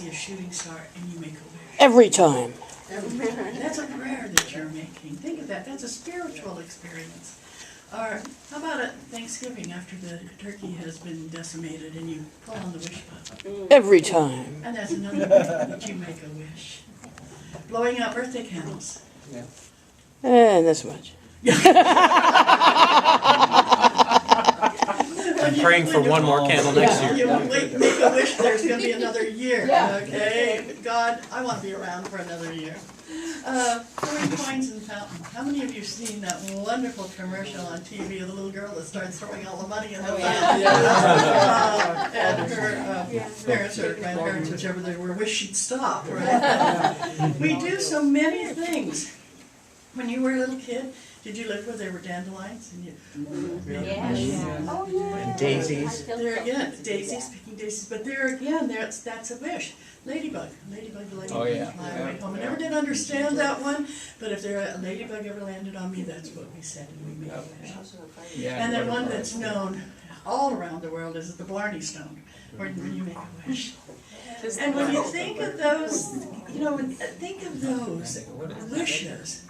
see a shooting star and you make a wish. Every time. That's a prayer that you're making. Think of that. That's a spiritual experience. Or how about at Thanksgiving after the turkey has been decimated and you pull on the wish button? Every time. And that's another way that you make a wish. Blowing out birthday candles. Yeah. And this much. I'm praying for one more candle next year. You wait, make a wish there's going to be another year. Okay? God, I want to be around for another year. Throwing coins in the fountain. How many of you have seen that wonderful commercial on TV of the little girl that starts throwing all the money in the fountain? And her parents or grandparents, whichever they were, wish she'd stop, right? We do so many things. When you were a little kid, did you live where there were dandelions? And And daisies. there again, daisies, picking daisies, but there again, that's a wish. Ladybug, ladybug, Oh, yeah. fly away home. I never did understand that one, but if a ladybug ever landed on me, that's what we said, and we made a wish. Yeah. And then one that's known all around the world is the Blarney Stone, where you make a wish. And when you think of those, think of those wishes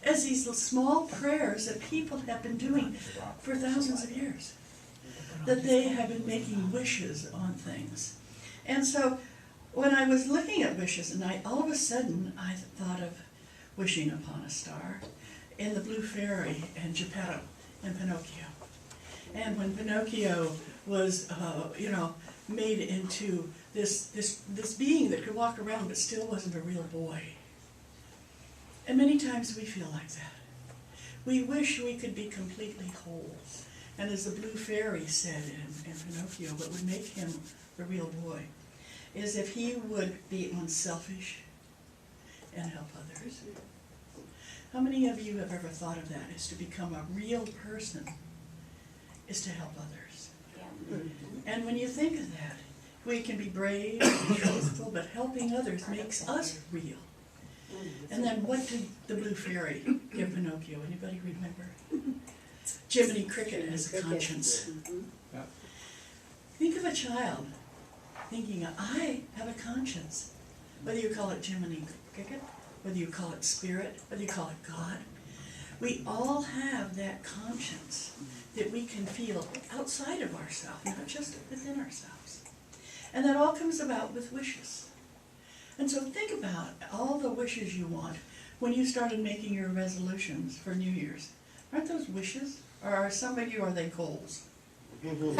as these little small prayers that people have been doing for thousands of years. That they have been making wishes on things. And so when I was looking at wishes, and all of a sudden I thought of wishing upon a star in the Blue Fairy and Geppetto and Pinocchio. And when Pinocchio was, made into this being that could walk around but still wasn't a real boy. And many times we feel like that. We wish we could be completely whole. And as the Blue Fairy said in Pinocchio, what would make him the real boy is if he would be unselfish and help others. How many of you have ever thought of that, is to become a real person, is to help others? And when you think of that, we can be brave and truthful, but helping others makes us real. And then what did the Blue Fairy give Pinocchio? Anybody remember? Jiminy Cricket has a conscience. Think of a child thinking, I have a conscience. Whether you call it Jiminy Cricket, whether you call it spirit, whether you call it God, we all have that conscience that we can feel outside of ourselves, not just within ourselves. And that all comes about with wishes. And so think about all the wishes you want when you started making your resolutions for New Year's. Aren't those wishes? Or are some of you, are they goals? After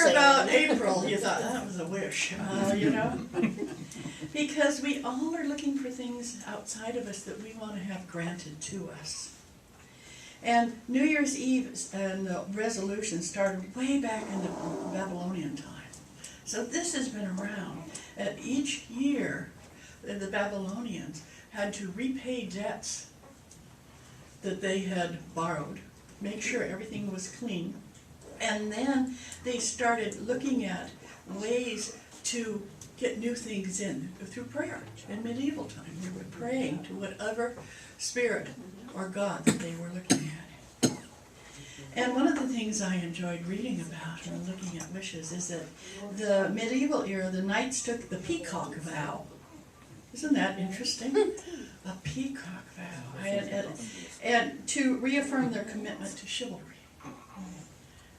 about April, you thought, that was a wish, Because we all are looking for things outside of us that we want to have granted to us. And New Year's Eve and the resolution started way back in the Babylonian time. So this has been around. Each year, the Babylonians had to repay debts that they had borrowed, make sure everything was clean, and then they started looking at ways to get new things in through prayer. In medieval time, they were praying to whatever spirit or God that they were looking at. And one of the things I enjoyed reading about and looking at wishes is that the medieval era, the knights took the peacock vow. Isn't that interesting? A peacock vow. And to reaffirm their commitment to chivalry.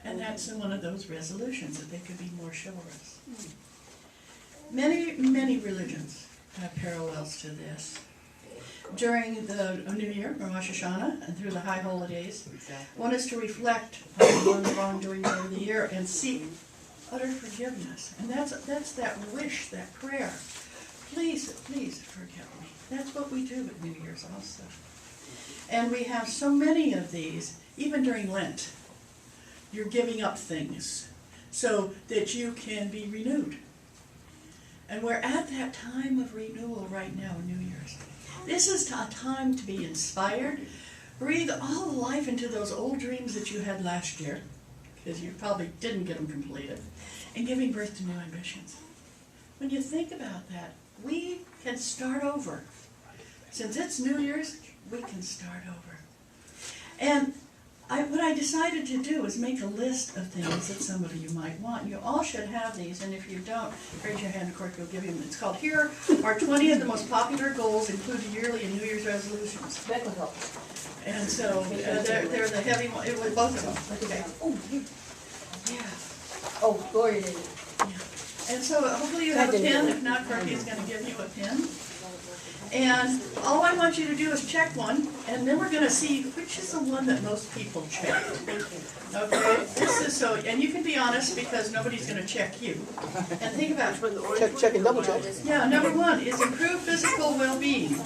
And that's one of those resolutions, that they could be more chivalrous. Many, many religions have parallels to this. During the New Year, or Rosh Hashanah, and through the high holidays, one is to reflect on one's wrongdoing over the year and seek utter forgiveness. And that's that wish, that prayer. Please, please forgive me. That's what we do at New Year's also. And we have so many of these, even during Lent. You're giving up things so that you can be renewed. And we're at that time of renewal right now, New Year's. This is a time to be inspired. Breathe all the life into those old dreams that you had last year, because you probably didn't get them completed, and giving birth to new ambitions. When you think about that, we can start over. Since it's New Year's, we can start over. And what I decided to do is make a list of things that some of you might want. You all should have these, and if you don't, raise your hand, of course, we'll give you them. It's called Here Are 20 of the Most Popular Goals, Including Yearly and New Year's Resolutions. That will help. And so, they're the heavy one, it was both of them. Okay. Oh, Yeah. oh, Gloria did it. And so hopefully you have a pen, if not, Kirby's gonna give you a pen. And all I want you to do is check one, and then we're gonna see which is the one that most people checked. Okay, this is so, and you can be honest because nobody's gonna check you. And think about it. Check and double check. Yeah, number one is improve physical well-being.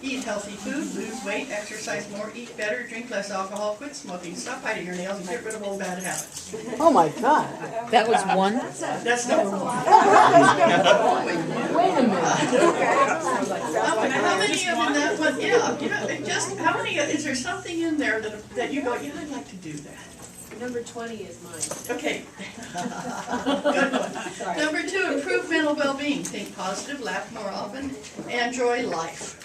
Eat healthy food, lose weight, exercise more, eat better, drink less alcohol, quit smoking, stop biting your nails, and get rid of old bad habits. Oh my God. That was one? That's number one. Wait a minute. How many of in that one, yeah, you know, just, how many, is there something in there that you go, yeah, I'd like to do that? Number 20 is mine. Okay. Good one. Number two, improve mental well-being. Think positive, laugh more often, enjoy life.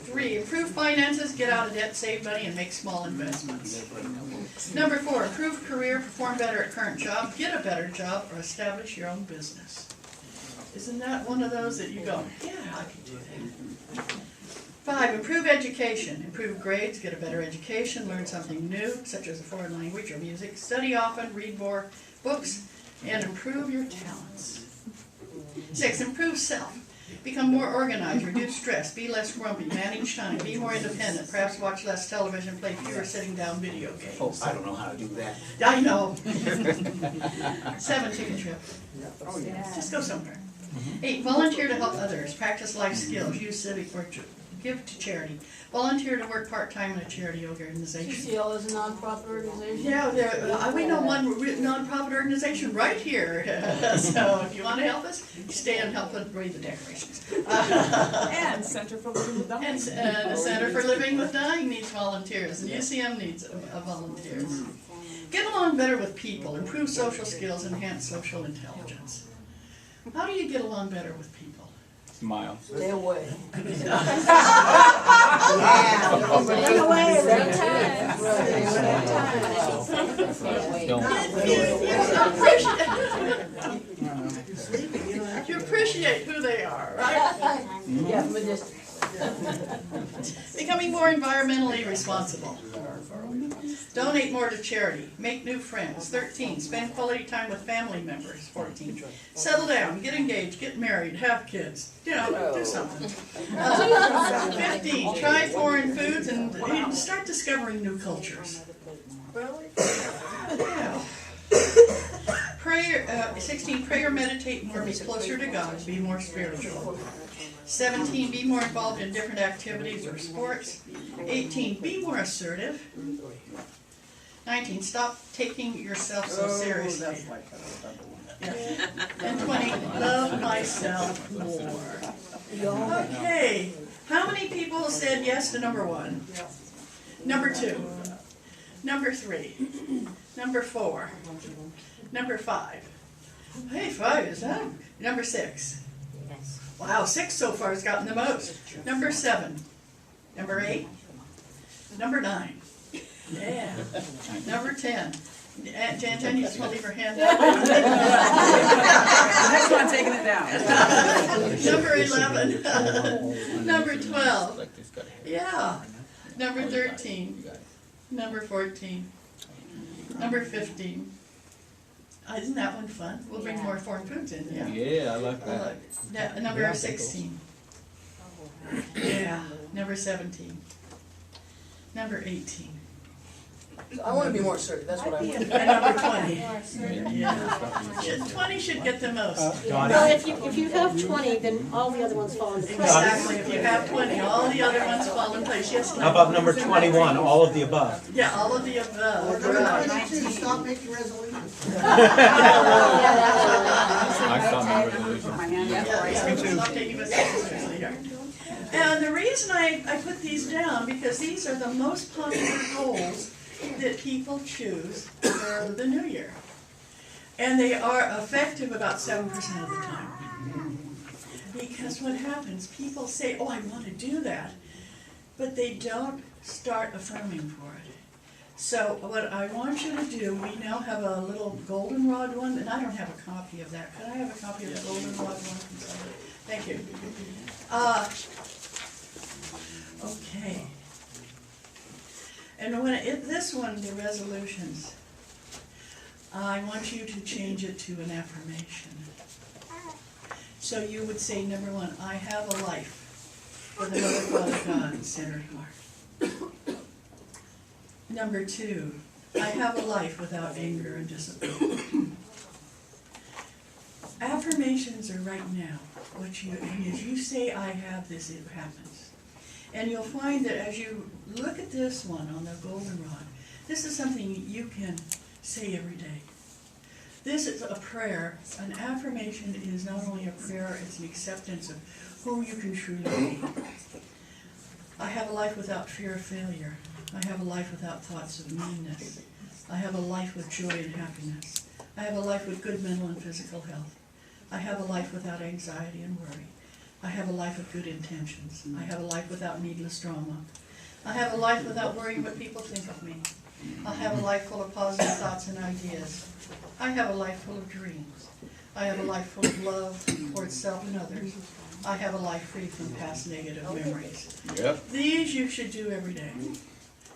3, improve finances, get out of debt, save money, and make small investments. Number 4, improve career, perform better at current job, get a better job, or establish your own business. Isn't that one of those that you go, yeah, I can do that? 5, improve education, improve grades, get a better education, learn something new, such as a foreign language or music, study often, read more books, and improve your talents. 6, improve self. Become more organized, reduce stress, be less grumpy, manage time, be more independent, perhaps watch less television, play fewer sitting down video games. Oh, I don't know how to do that. I know. 7, take a trip. Just go somewhere. 8, volunteer to help others, practice life skills, use civic virtue, give to charity. Volunteer to work part-time in a charity organization. CCL is a nonprofit organization. Yeah, we know one nonprofit organization right here. So if you want to help us, stay and help us raise the decorations. And Center for Living with Dying. And the Center for Living with Dying needs volunteers, and UCM needs volunteers. Get along better with people, improve social skills, enhance social intelligence. How do you get along better with people? Smile. Stay away. You appreciate who they are, right? Yeah, from a distance. Becoming more environmentally responsible. Donate more to charity. Make new friends. 13. Spend quality time with family members. 14. Settle down. Get engaged. Get married. Have kids. You know, do something. 15. Try foreign foods and start discovering new cultures. Yeah. Prayer. 16. Pray or meditate more. Be closer to God. Be more spiritual. 17. Be more involved in different activities or sports. 18. Be more assertive. 19. Stop taking yourself so seriously. Yeah. And 20. Love myself more. Okay. How many people said yes to number 1? Number 2. Number 3. Number 4. Number 5. Hey, 5 is that? Number 6. Wow, 6 so far has gotten the most. Number 7. Number 8. Number 9. Yeah. Number 10. Jan, you just want to leave her hand up. Next one, taking it down. Number 11. Number 12. Yeah. Number 13. Number 14. Number 15. Isn't that one fun? We'll bring more foreign foods in, yeah. Yeah, I like that. Number 16. Yeah. Number 17. Number 18. I want to be more assertive. That's what I want. And number 20. Yeah. 20 should get the most. Well, if you have 20, then all the other ones fall into place. Exactly. If you have 20, all the other ones fall in place. Yes. How about number 21, all of the above? Yeah, all of the above. Stop making resolutions. I saw my resolution. Yeah, stop taking us seriously here. And the reason I put these down, because these are the most popular goals that people choose for the new year. And they are effective about 7% of the time. Because what happens, people say, oh, I want to do that, but they don't start affirming for it. So what I want you to do, we now have a little goldenrod one, and I don't have a copy of that. Could I have a copy of the goldenrod one from somebody? Thank you. Okay. And when this one, the resolutions, I want you to change it to an affirmation. So you would say, number one, I have a life with another Father God centered heart. Number two, I have a life without anger and disappointment. Affirmations are right now. And as you say, I have this, it happens. And you'll find that as you look at this one on the goldenrod, this is something you can say every day. This is a prayer. An affirmation is not only a prayer, it's an acceptance of who you can truly be. I have a life without fear of failure. I have a life without thoughts of meanness. I have a life with joy and happiness. I have a life with good mental and physical health. I have a life without anxiety and worry. I have a life with good intentions. I have a life without needless drama. I have a life without worrying what people think of me. I have a life full of positive thoughts and ideas. I have a life full of dreams. I have a life full of love towards self and others. I have a life free from past negative memories. Yep. These you should do every day.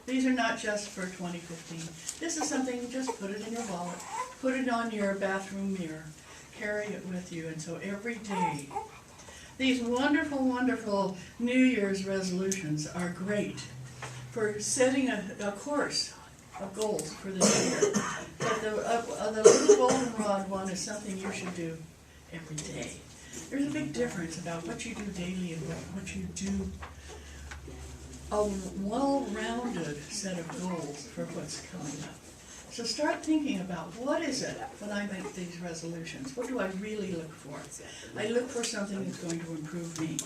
These are not just for 2015. This is something, just put it in your wallet, put it on your bathroom mirror, carry it with you, and so every day. These wonderful, wonderful New Year's resolutions are great for setting a course of goals for the new year. But the little goldenrod one is something you should do every day. There's a big difference about what you do daily and what you do. A well-rounded set of goals for what's coming up. So start thinking about what is it when I make these resolutions? What do I really look for? I look for something that's going to improve me.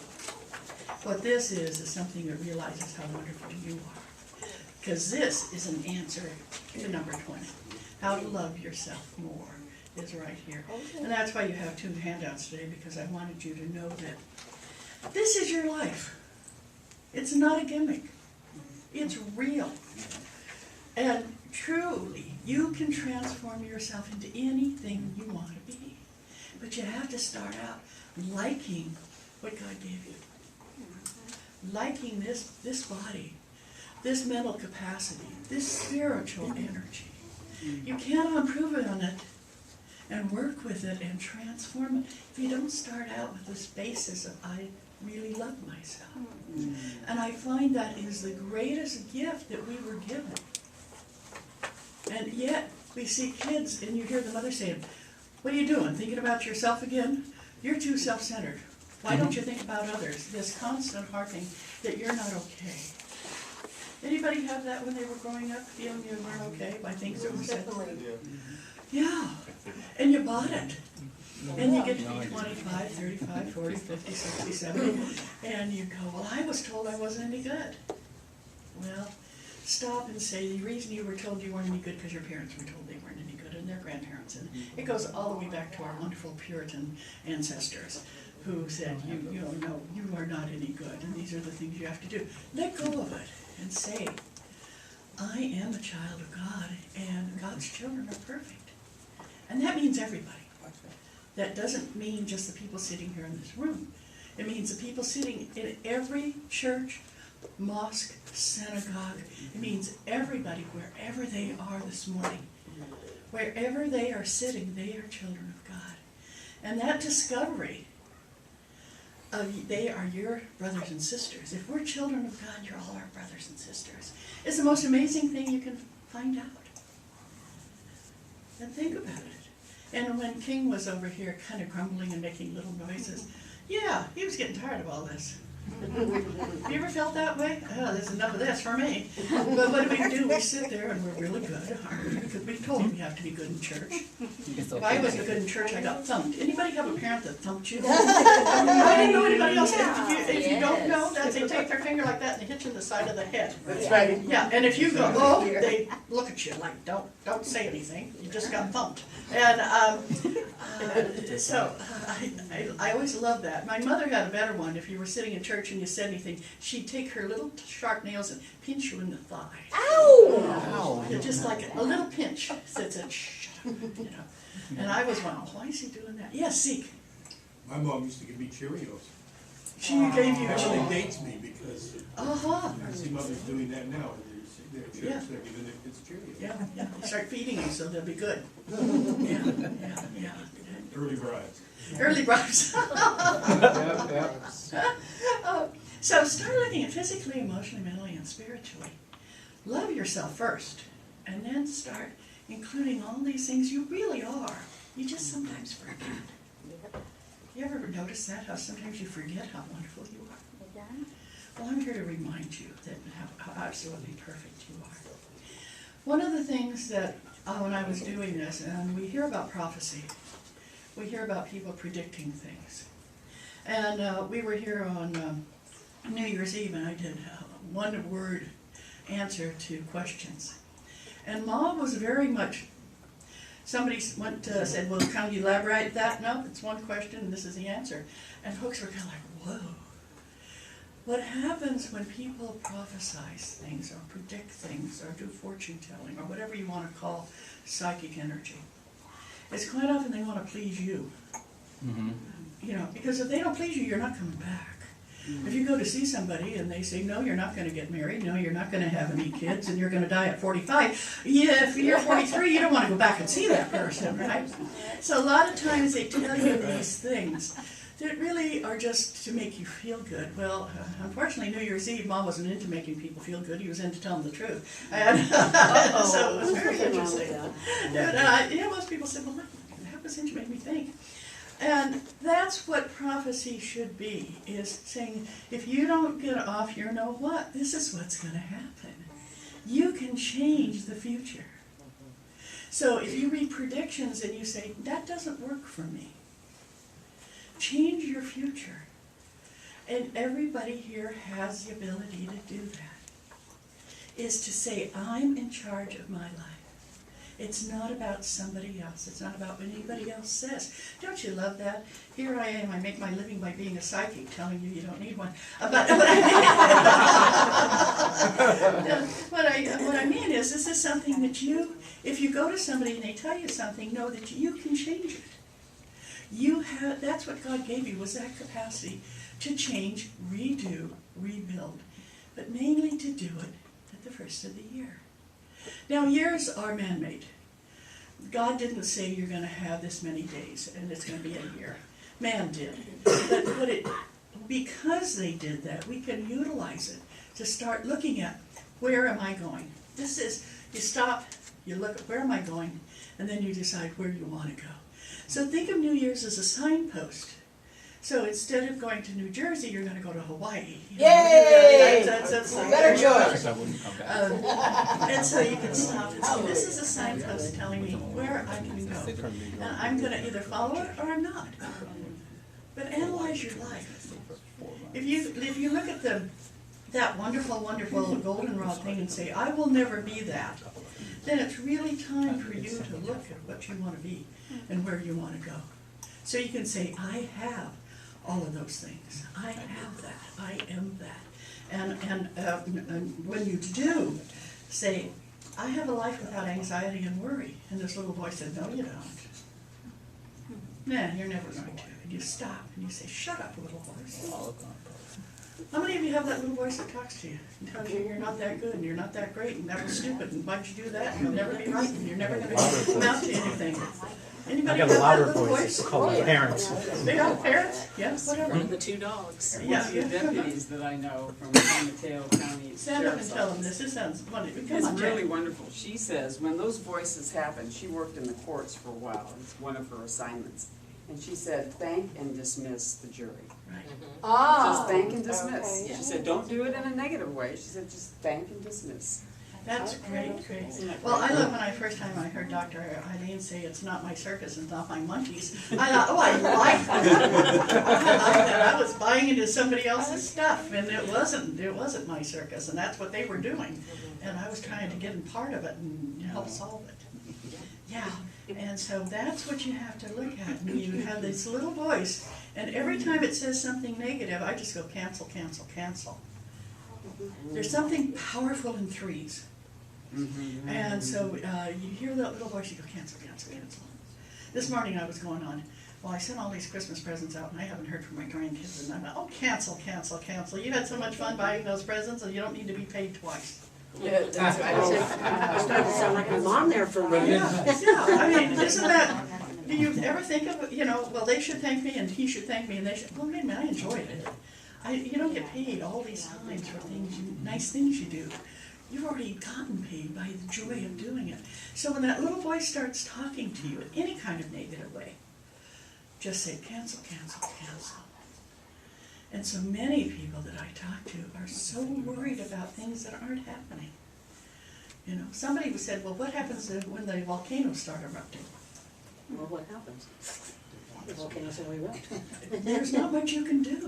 What this is something that realizes how wonderful you are. Because this is an answer to number 20. How to love yourself more is right here. And that's why you have 2 handouts today, because I wanted you to know that this is your life. It's not a gimmick. It's real. And truly, you can transform yourself into anything you want to be. But you have to start out liking what God gave you. Liking this body, this mental capacity, this spiritual energy. You cannot improve on it and work with it and transform it if you don't start out with this basis of I really love myself. And I find that is the greatest gift that we were given. And yet, we see kids, and you hear the mother saying, what are you doing, thinking about yourself again? You're too self-centered. Why don't you think about others? This constant harping that you're not okay. Anybody have that when they were growing up, feeling you weren't okay by things that were said? Yeah, and you bought it. And you get to be 25, 35, 40, 50, 60, 70, and you go, well, I was told I wasn't any good. Well, stop and say the reason you were told you weren't any good because your parents were told they weren't any good, and their grandparents. And it goes all the way back to our wonderful Puritan ancestors who said, you are not any good, and these are the things you have to do. Let go of it and say, I am a child of God, and God's children are perfect. And that means everybody. That doesn't mean just the people sitting here in this room. It means the people sitting in every church, mosque, synagogue. It means everybody, wherever they are this morning. Wherever they are sitting, they are children of God. And that discovery of they are your brothers and sisters. If we're children of God, you're all our brothers and sisters. It's the most amazing thing you can find out. And think about it. And when King was over here kind of grumbling and making little noises, yeah, he was getting tired of all this. Have you ever felt that way? Oh, there's enough of this for me. But what do? We sit there and we're really good, aren't we? Because we're told we have to be good in church. If I wasn't good in church, I got thumped. Anybody have a parent that thumped you? I didn't know anybody else. If you don't know, that's they take their finger like that and they hit you in the side of the head. That's right. Yeah, and if you go, oh, they look at you like, don't say anything. You just got thumped. And so I always loved that. My mother had a better one. If you were sitting in church and you said anything, she'd take her little sharp nails and pinch you in the thigh. Ow! Yeah, just like a little pinch. Said, shut up, you know. And I was wondering, why is he doing that? Yes, Zeke. My mom used to give me Cheerios. She gave you. Actually dates me because Uh-huh. I see mothers doing that now. Their church, Yeah. they're giving their kids Cheerios. Yeah, yeah. They start feeding you, so they'll be good. Yeah. Early brides. Early bribes. Yep, yep. So start looking at physically, emotionally, mentally, and spiritually. Love yourself first, and then start including all these things you really are. You just sometimes forget. You ever notice that, how sometimes you forget how wonderful you are? Well, I'm here to remind you that how absolutely perfect you are. One of the things that, when I was doing this, and we hear about prophecy, we hear about people predicting things. And we were here on New Year's Eve, and I did a one-word answer to questions. And Ma was very much, somebody said, well, can you elaborate that? No, it's one question, and this is the answer. And folks were kind of like, whoa. What happens when people prophesize things or predict things or do fortune telling or whatever you want to call psychic energy is quite often they want to please you. Mm-hmm. You know, because if they don't please you, you're not coming back. If you go to see somebody and they say, no, you're not going to get married, no, you're not going to have any kids, and you're going to die at 45, yeah, if you're 43, you don't want to go back and see that person, right? So a lot of times they tell you these things that really are just to make you feel good. Well, unfortunately, New Year's Eve, Mom wasn't into making people feel good. He was into telling the truth. And so it was very interesting. And, most people said, well, that was into make me think. And that's what prophecy should be, is saying, if you don't get off your know what, this is what's going to happen. You can change the future. So if you read predictions and you say, that doesn't work for me, change your future. And everybody here has the ability to do that, is to say, I'm in charge of my life. It's not about somebody else. It's not about what anybody else says. Don't you love that? Here I am. I make my living by being a psychic, telling you you don't need one. But what I mean is, this is something that you, if you go to somebody and they tell you something, know that you can change it. You have, that's what God gave you, was that capacity to change, redo, rebuild, but mainly to do it at the first of the year. Now, years are man-made. God didn't say you're going to have this many days and it's going to be a year. Man did. But because they did that, we can utilize it to start looking at, where am I going? This is, you stop, you look at where am I going, and then you decide where you want to go. So think of New Year's as a signpost. So instead of going to New Jersey, you're going to go to Hawaii. Yay! That's Better choice. I wouldn't come back. And so you can stop and say, this is a signpost telling me where I can go. And I'm going to either follow it or I'm not. But analyze your life. If you look at that wonderful, wonderful goldenrod thing and say, I will never be that, then it's really time for you to look at what you want to be and where you want to go. So you can say, I have all of those things. I have that. I am that. And when you do, say, I have a life without anxiety and worry. And this little voice said, no, you don't. Nah, you're never going to. And you stop and you say, shut up, little voice. How many of you have that little voice that talks to you and tells you you're not that good and you're not that great and that was stupid and why'd you do that and you'll never be right and you're never going to amount to anything? I Anybody got have a louder that little voice, voice? called my parents. They got parents? Yes, whatever. One of the two dogs. Yeah. One of the deputies that I know from San Mateo County Stand up and Sheriff's tell them Office. this. This sounds funny. Come It's on, really Jack. wonderful. She says when those voices happen, she worked in the courts for a while. It's one of her assignments. And she said, thank and dismiss the jury. Right. Just thank and dismiss. Okay. She said, don't do it in a negative way. She said, just thank and dismiss. That's great. Well, I love when time I heard Dr. Eileen say, it's not my circus, it's not my monkeys. I thought, oh, I like that. I like that. I was buying into somebody else's stuff, and it wasn't my circus, and that's what they were doing. And I was trying to get in part of it and help solve it. Yeah, And so that's what you have to look at. And you have this little voice, and every time it says something negative, I just go cancel, cancel, cancel. There's something powerful in threes. And so you hear that little voice, you go cancel, cancel, cancel. This morning I was going on, well, I sent all these Christmas presents out and I haven't heard from my grandkids, and I'm like, oh, cancel, cancel, cancel. You had so much fun buying those presents and you don't need to be paid twice. Yeah, that's right. I started to sound like my mom there for a minute. Yeah, I mean, isn't that, do you ever think of, well, they should thank me and he should thank me and they should, well, wait a minute, I enjoyed it. You don't get paid all these times for things, nice things you do. You've already gotten paid by the joy of doing it. So when that little voice starts talking to you in any kind of negative way, just say cancel, cancel, cancel. And so many people that I talk to are so worried about things that aren't happening. Somebody said, well, what happens when the volcanoes start erupting? Well, what happens? The volcanoes will erupt. There's not much you can do.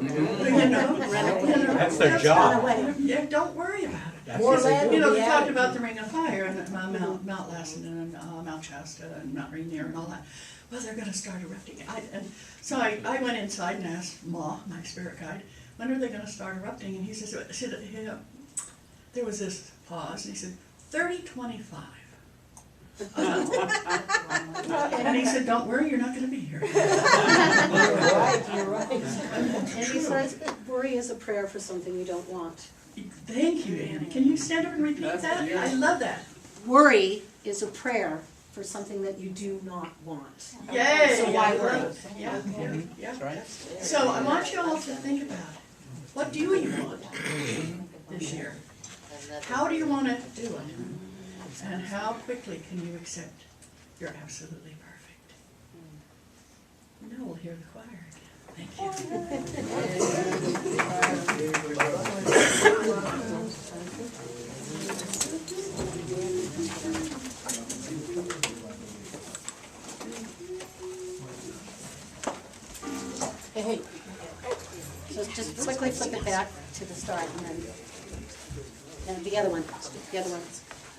That's their job. Yeah, don't worry about it. That's More what they land do. will be They talked added. about the Ring of Fire and Mount Lassen and Mount Shasta and Mount Rainier and all that. Well, they're going to start erupting. So I went inside and asked Ma, my spirit guide, when are they going to start erupting? And he said there was this pause, and he said, 3025. And he said, don't worry, you're not going to be here. You're right. And he says that worry is a prayer for something you don't want. Thank you, Annie. Can you stand up and repeat That's that? beautiful. I love that. Worry is a prayer for something that you do not want. Yay! So why I worry? love it. Yeah, yeah. That's right. So I want you all to think about it. What do you want this year? How do you want to do it? And how quickly can you accept you're absolutely perfect? Now we'll hear the choir again. Thank Hey. So just quickly flip it back to the start and the other one,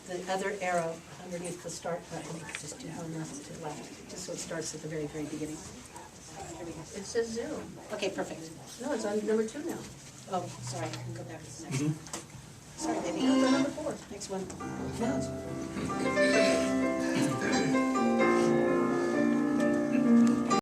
the other arrow underneath the start button, just do one left to the left, just so it starts at the very, very beginning. There we go. It says 0. Okay, perfect. No, it's on number 2 now. Oh, sorry, I can go back to the next one. Sorry, baby. Go to number 4. Next one. No.